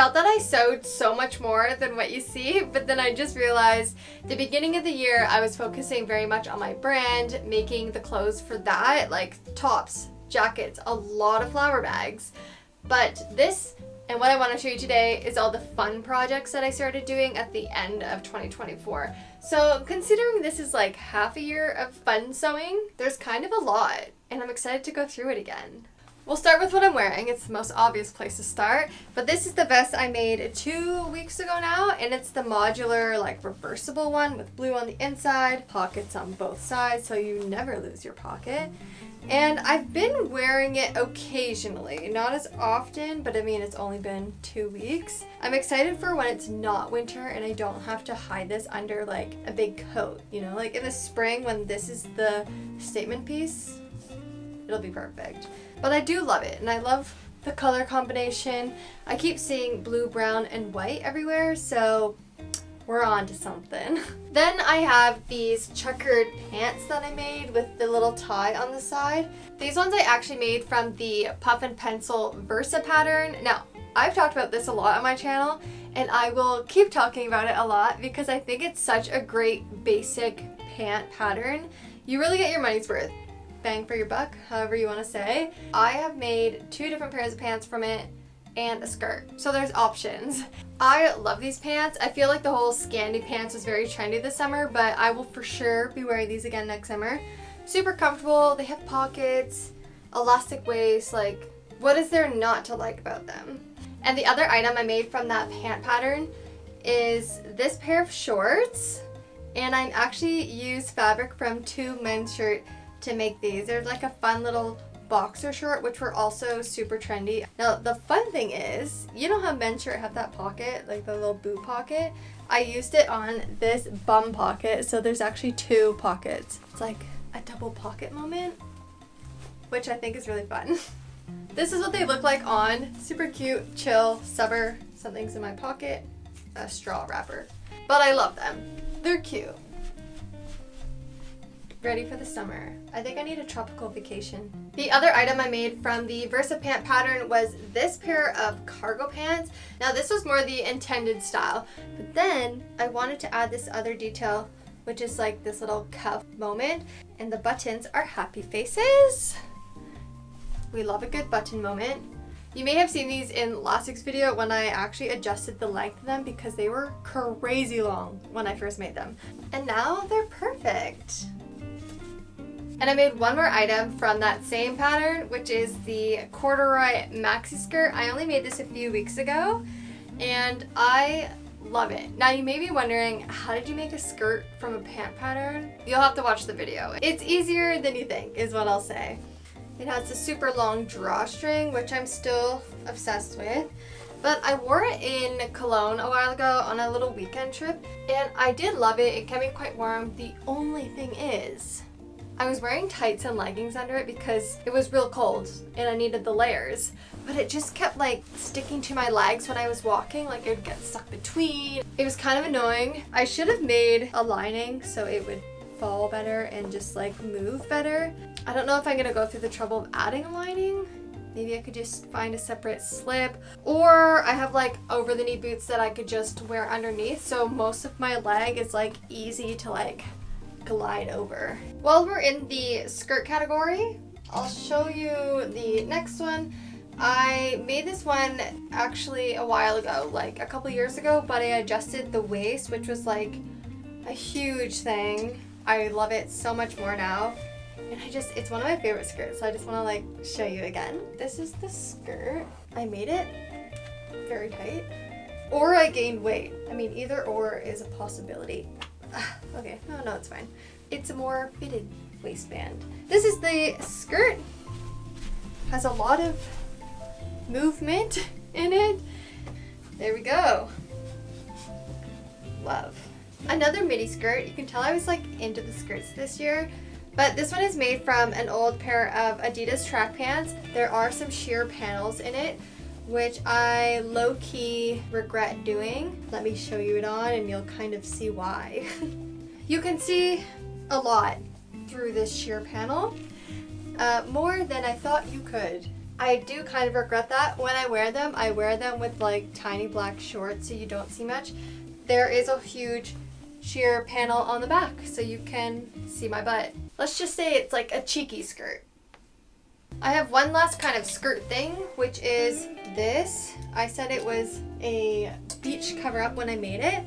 Not that I sewed so much more than what you see, but then I just realized the beginning of the year I was focusing very much on my brand, making the clothes for that, like tops, jackets, a lot of flower bags. But this, and what I want to show you today, is all the fun projects that I started doing at the end of 2024. So considering this is like half a year of fun sewing, there's kind of a lot, and I'm excited to go through it again. We'll start with what I'm wearing. It's the most obvious place to start, but this is the vest I made 2 weeks ago now, and it's the modular, like, reversible one with blue on the inside, pockets on both sides so you never lose your pocket. And I've been wearing it occasionally, not as often, but I mean, it's only been 2 weeks. I'm excited for when it's not winter and I don't have to hide this under like a big coat, you know, like in the spring when this is the statement piece, it'll be perfect. But I do love it, and I love the color combination. I keep seeing blue, brown, and white everywhere, so we're on to something. Then I have these checkered pants that I made with the little tie on the side. These ones I actually made from the Puff and Pencil Versa pattern. Now, I've talked about this a lot on my channel, and I will keep talking about it a lot because I think it's such a great basic pant pattern. You really get your money's worth. Bang for your buck, however you want to say. I have made 2 different pairs of pants from it and a skirt, so there's options. I love these pants. I feel like the whole Scandi pants was very trendy this summer, but I will for sure be wearing these again next summer. Super comfortable, they have pockets, elastic waist, like what is there not to like about them? And the other item I made from that pant pattern is this pair of shorts, and I actually used fabric from 2 men's shirts to make these. They're like a fun little boxer short, which were also super trendy. Now the fun thing is, you know how men's shirt have that pocket, like the little boot pocket? I used it on this bum pocket, so there's actually 2 pockets. It's like a double pocket moment, which I think is really fun. This is what they look like on. Super cute, chill, summer. Something's in my pocket, a straw wrapper. But I love them. They're cute. Ready for the summer. I think I need a tropical vacation. The other item I made from the Versa pant pattern was this pair of cargo pants. Now this was more the intended style, but then I wanted to add this other detail, which is like this little cuff moment, and the buttons are happy faces. We love a good button moment. You may have seen these in last week's video when I actually adjusted the length of them because they were crazy long when I first made them. And now they're perfect. And I made one more item from that same pattern, which is the corduroy maxi skirt. I only made this a few weeks ago, and I love it. Now you may be wondering, how did you make a skirt from a pant pattern? You'll have to watch the video. It's easier than you think, is what I'll say. It has a super long drawstring, which I'm still obsessed with. But I wore it in Cologne a while ago on a little weekend trip, and I did love it. It kept me quite warm. The only thing is, I was wearing tights and leggings under it because it was real cold and I needed the layers. But it just kept like sticking to my legs when I was walking, like it would get stuck between. It was kind of annoying. I should have made a lining so it would fall better and just like move better. I don't know if I'm gonna go through the trouble of adding a lining. Maybe I could just find a separate slip, or I have like over the knee boots that I could just wear underneath, so most of my leg is like easy to like glide over. While we're in the skirt category, I'll show you the next one. I made this one actually a while ago, like a couple years ago, but I adjusted the waist, which was like a huge thing. I love it so much more now. And it's one of my favorite skirts, so I just want to like show you again. This is the skirt. I made it very tight. Or I gained weight. I mean, either or is a possibility. Okay, no, it's fine. It's a more fitted waistband. This is the skirt. Has a lot of movement in it. There we go. Love. Another midi skirt. You can tell I was like into the skirts this year. But this one is made from an old pair of Adidas track pants. There are some sheer panels in it, which I low-key regret doing. Let me show you it on and you'll kind of see why. You can see a lot through this sheer panel, more than I thought you could. I do kind of regret that. When I wear them with like tiny black shorts so you don't see much. There is a huge sheer panel on the back so you can see my butt. Let's just say it's like a cheeky skirt. I have one last kind of skirt thing, which is this. I said it was a beach cover-up when I made it.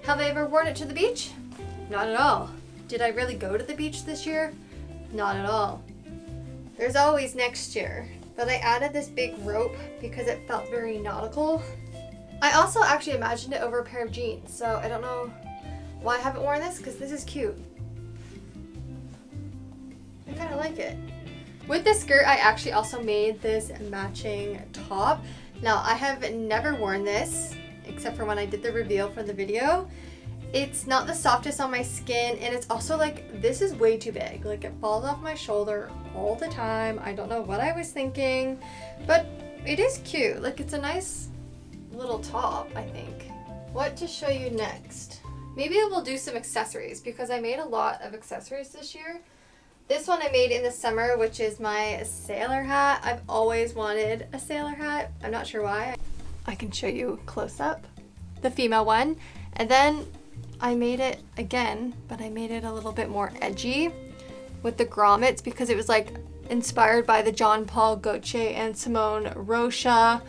Have I ever worn it to the beach? Not at all. Did I really go to the beach this year? Not at all. There's always next year. But I added this big rope because it felt very nautical. I also actually imagined it over a pair of jeans, so I don't know why I haven't worn this, because this is cute. I kind of like it. With this skirt, I actually also made this matching top. Now, I have never worn this, except for when I did the reveal for the video. It's not the softest on my skin, and it's also like, this is way too big. Like, it falls off my shoulder all the time. I don't know what I was thinking, but it is cute. Like, it's a nice little top, I think. What to show you next? Maybe I will do some accessories because I made a lot of accessories this year. This one I made in the summer, which is my sailor hat. I've always wanted a sailor hat. I'm not sure why. I can show you close up, the female one. And then I made it again, but I made it a little bit more edgy with the grommets because it was like inspired by the John Paul Gaultier and Simone Rocha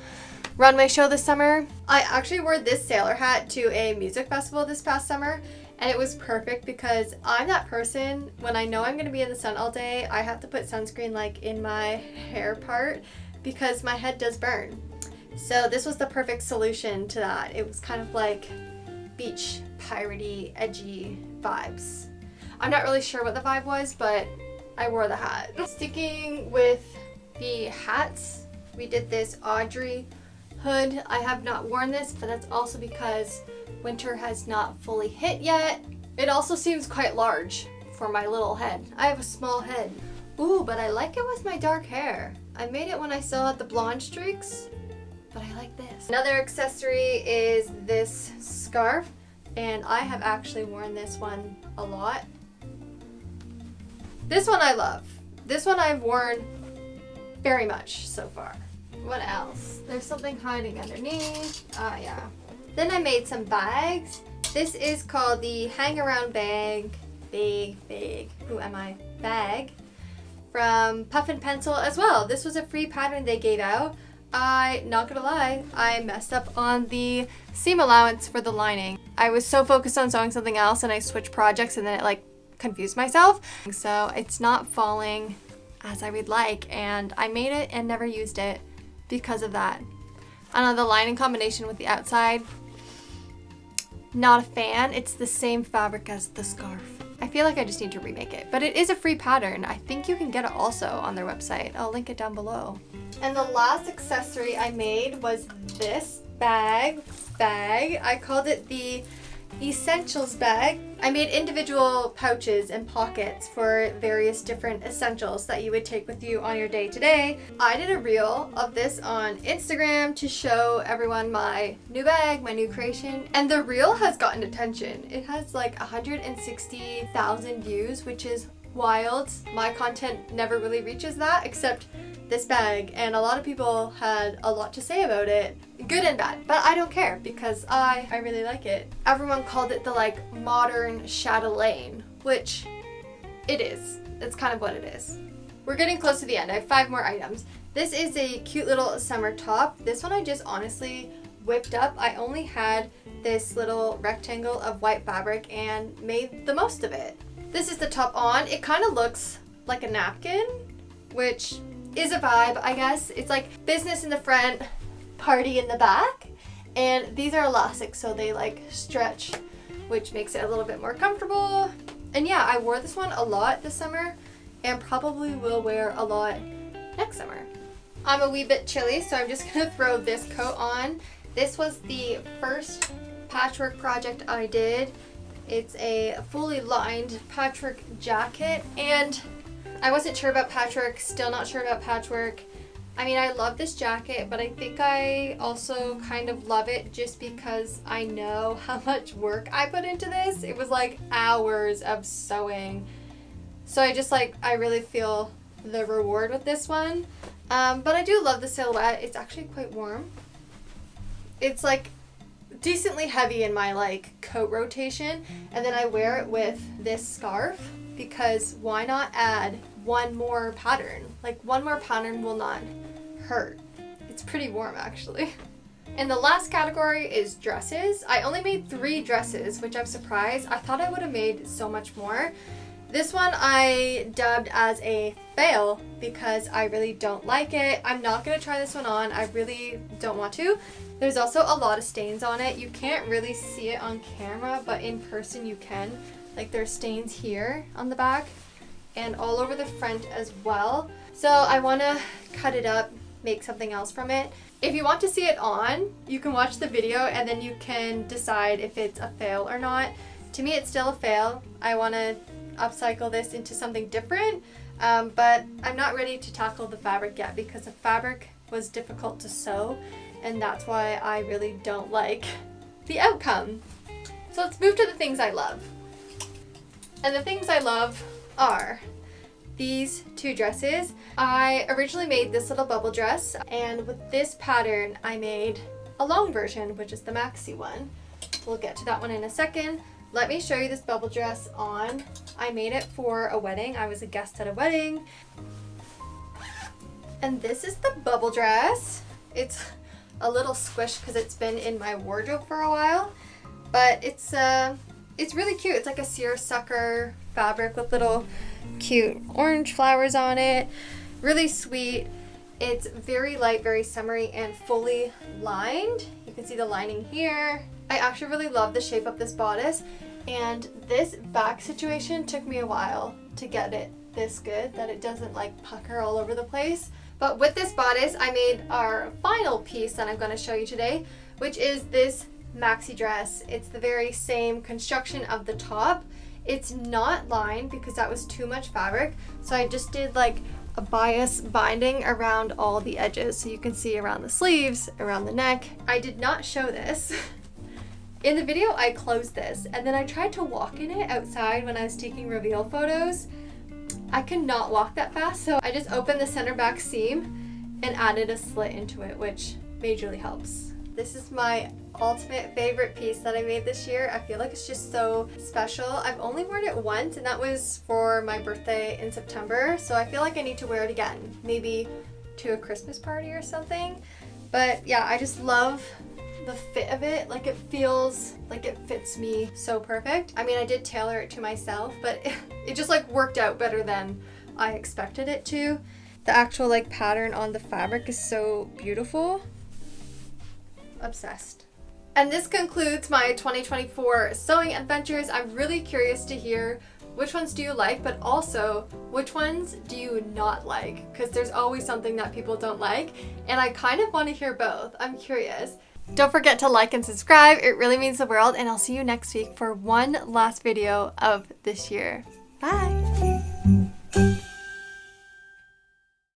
runway show this summer. I actually wore this sailor hat to a music festival this past summer, and it was perfect because I'm that person, when I know I'm gonna be in the sun all day, I have to put sunscreen like in my hair part because my head does burn. So this was the perfect solution to that. It was kind of like beach piratey, edgy vibes. I'm not really sure what the vibe was, but I wore the hat. Sticking with the hats, we did this Audrey hood. I have not worn this, but that's also because winter has not fully hit yet. It also seems quite large for my little head. I have a small head. Ooh, but I like it with my dark hair. I made it when I still had the blonde streaks, but I like this. Another accessory is this scarf, and I have actually worn this one a lot. This one I love. This one I've worn very much so far. What else? There's something hiding underneath. Ah, yeah. Then I made some bags. This is called the hang around bag, who am I? Bag from Puff and Pencil as well. This was a free pattern they gave out. Not gonna lie, I messed up on the seam allowance for the lining. I was so focused on sewing something else and I switched projects and then it like confused myself. So it's not falling as I would like, and I made it and never used it because of that. I don't know, the lining combination with the outside, not a fan. It's the same fabric as the scarf. I feel like I just need to remake it, but it is a free pattern. I think you can get it also on their website. I'll link it down below. And the last accessory I made was this bag. I called it the Essentials bag. I made individual pouches and pockets for various different essentials that you would take with you on your day-to-day. I did a reel of this on Instagram to show everyone my new bag, my new creation, and the reel has gotten attention. It has like 160,000 views, which is wild. My content never really reaches that except this bag, and a lot of people had a lot to say about it, good and bad, but I don't care because I really like it. Everyone called it the like modern chatelaine, which it is. It's kind of what it is. We're getting close to the end. I have 5 more items. This is a cute little summer top. This one I just honestly whipped up. I only had this little rectangle of white fabric and made the most of it. This is the top on. It kind of looks like a napkin, which is a vibe, I guess. It's like business in the front, party in the back, and these are elastic, so they like stretch, which makes it a little bit more comfortable. And yeah, I wore this one a lot this summer and probably will wear a lot next summer. I'm a wee bit chilly, so I'm just gonna throw this coat on. This was the first patchwork project I did. It's a fully lined patchwork jacket, and I wasn't sure about patchwork, still not sure about patchwork. I mean, I love this jacket, but I think I also kind of love it just because I know how much work I put into this. It was like hours of sewing. So I really feel the reward with this one. But I do love the silhouette. It's actually quite warm. It's like decently heavy in my like coat rotation, and then I wear it with this scarf because why not add one more pattern? Like one more pattern will not hurt. It's pretty warm actually. And the last category is dresses. I only made 3 dresses, which I'm surprised. I thought I would have made so much more. This one I dubbed as a fail because I really don't like it. I'm not going to try this one on. I really don't want to. There's also a lot of stains on it. You can't really see it on camera, but in person you can. Like there's stains here on the back and all over the front as well. So I want to cut it up, make something else from it. If you want to see it on, you can watch the video and then you can decide if it's a fail or not. To me, it's still a fail. I want to upcycle this into something different, but I'm not ready to tackle the fabric yet because the fabric was difficult to sew, and that's why I really don't like the outcome. So let's move to the things I love. And the things I love are these 2 dresses. I originally made this little bubble dress, and with this pattern I made a long version, which is the maxi one. We'll get to that one in a second. Let me show you this bubble dress on. I made it for a wedding. I was a guest at a wedding. And this is the bubble dress. It's a little squished because it's been in my wardrobe for a while, but it's really cute. It's like a seersucker fabric with little cute orange flowers on it. Really sweet. It's very light, very summery, and fully lined. You can see the lining here. I actually really love the shape of this bodice, and this back situation took me a while to get it this good, that it doesn't like pucker all over the place. But with this bodice, I made our final piece that I'm going to show you today, which is this maxi dress. It's the very same construction of the top. It's not lined because that was too much fabric, so I just did like a bias binding around all the edges, so you can see around the sleeves, around the neck. I did not show this. In the video, I closed this, and then I tried to walk in it outside when I was taking reveal photos. I could not walk that fast, so I just opened the center back seam and added a slit into it, which majorly helps. This is my ultimate favorite piece that I made this year. I feel like it's just so special. I've only worn it once, and that was for my birthday in September, so I feel like I need to wear it again, maybe to a Christmas party or something. But yeah, I just love the fit of it. Like, it feels like it fits me so perfect. I mean, I did tailor it to myself, but it just like worked out better than I expected it to. The actual like pattern on the fabric is so beautiful. Obsessed. And this concludes my 2024 sewing adventures. I'm really curious to hear which ones do you like, but also which ones do you not like? Because there's always something that people don't like, and I kind of want to hear both. I'm curious. Don't forget to like and subscribe. It really means the world, and I'll see you next week for one last video of this year. Bye!